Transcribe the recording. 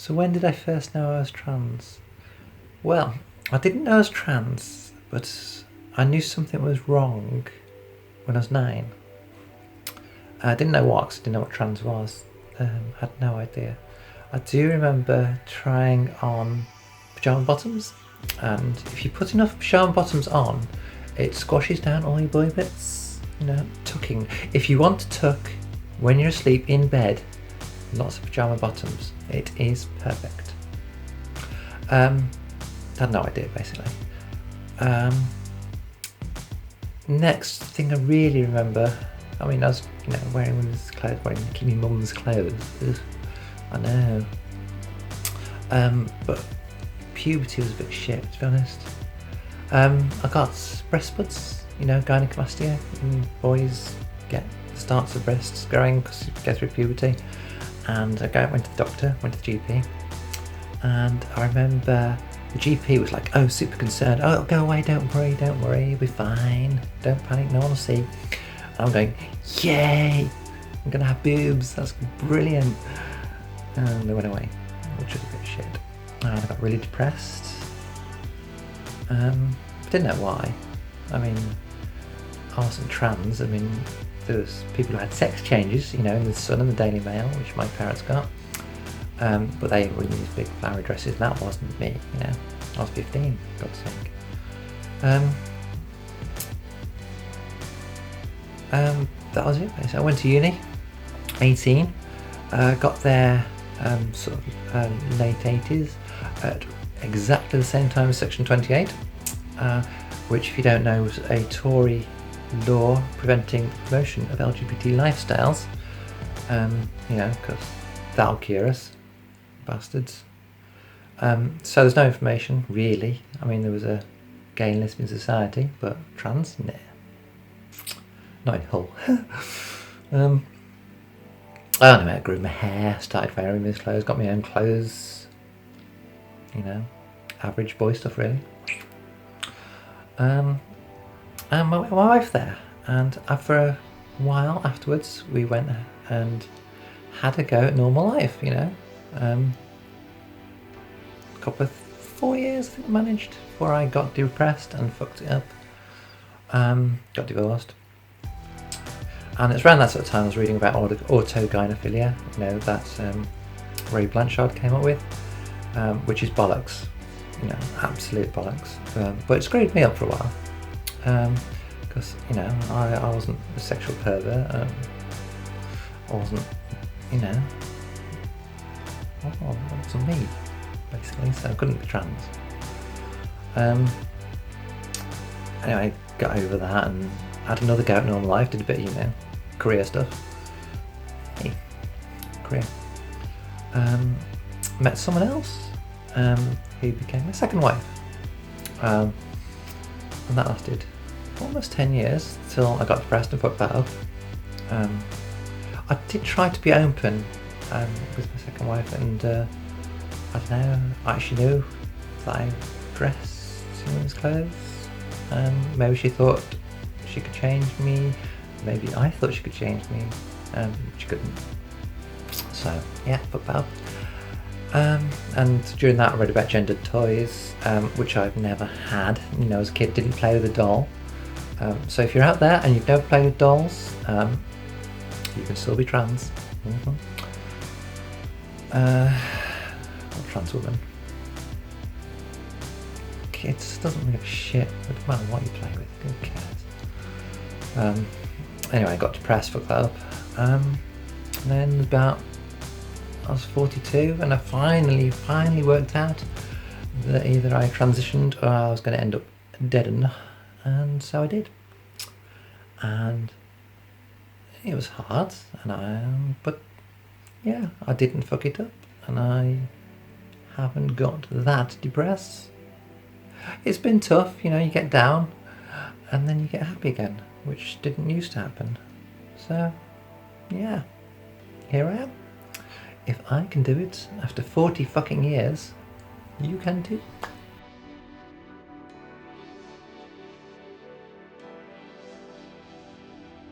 So when did I first know I was trans? Well, I didn't know I was trans, but I knew something was wrong when I was 9. I didn't know what, 'cause I didn't know what trans was. Had no idea. I do remember trying on pyjama bottoms, and if you put enough pyjama bottoms on, it squashes down all your boy bits. You know, tucking. If you want to tuck when you're asleep in bed, lots of pyjama bottoms. It is perfect. Had no idea, basically. Next thing I really remember, I mean, I was, wearing women's clothes, wearing my mum's clothes. Ugh, I know. But puberty was a bit shit, to be honest. I got breast buds, gynecomastia. Boys get the starts of breasts growing because you go through puberty. And I went to the doctor, went to the GP, and I remember the GP was like, "Oh, super concerned. Oh, go away, don't worry, you'll be fine. Don't panic, no one will see." And I'm going, "Yay! I'm gonna have boobs. That's brilliant." And they went away, which was a bit shit. And I got really depressed. Didn't know why. I mean, I wasn't trans. I mean, there was people who had sex changes, in the Sun and the Daily Mail, which my parents got. But they were in these big flowery dresses, and that wasn't me, I was 15, God's sake. That was it, basically. I went to uni, 18, got there late 80s, at exactly the same time as Section 28, which, if you don't know, was a Tory law preventing the promotion of LGBT lifestyles, because that'll cure us, bastards. So there's no information, really. I mean, there was a gay and lesbian society, but trans? Nah. Not in Hull. Anyway, I grew my hair, started wearing these clothes, got my own clothes. Average boy stuff, really. And my wife there, and after a while afterwards, we went and had a go at normal life, a couple of 4 years, I think, managed, before I got depressed and fucked it up. Got divorced. And it's around that sort of time I was reading about autogynephilia, that Ray Blanchard came up with, which is bollocks, absolute bollocks. But it screwed me up for a while, because, I wasn't a sexual pervert, I wasn't, it wasn't me, basically, so I couldn't be trans. Anyway, got over that and had another go at normal life, did a bit of, career stuff. Hey, career. Met someone else, who became my second wife. And that lasted almost 10 years, till I got depressed and fucked that up. I did try to be open with my second wife, and I don't know, I actually knew that I dressed in women's clothes. Maybe she thought she could change me, maybe I thought she could change me, she couldn't. So yeah, fuck that up. And during that I read about gendered toys, which I've never had. As a kid, didn't play with a doll. So if you're out there and you've never played with dolls, you can still be trans. Or trans woman. Kids doesn't give a shit. It doesn't matter what you play with. Who cares? Anyway, I got depressed, fucked that up. And then I was 42, and I finally worked out that either I transitioned or I was going to end up dead, and so I did. And it was hard, but yeah, I didn't fuck it up, and I haven't got that depressed. It's been tough, you get down and then you get happy again, which didn't used to happen. So yeah, here I am. If I can do it after 40 fucking years, you can too.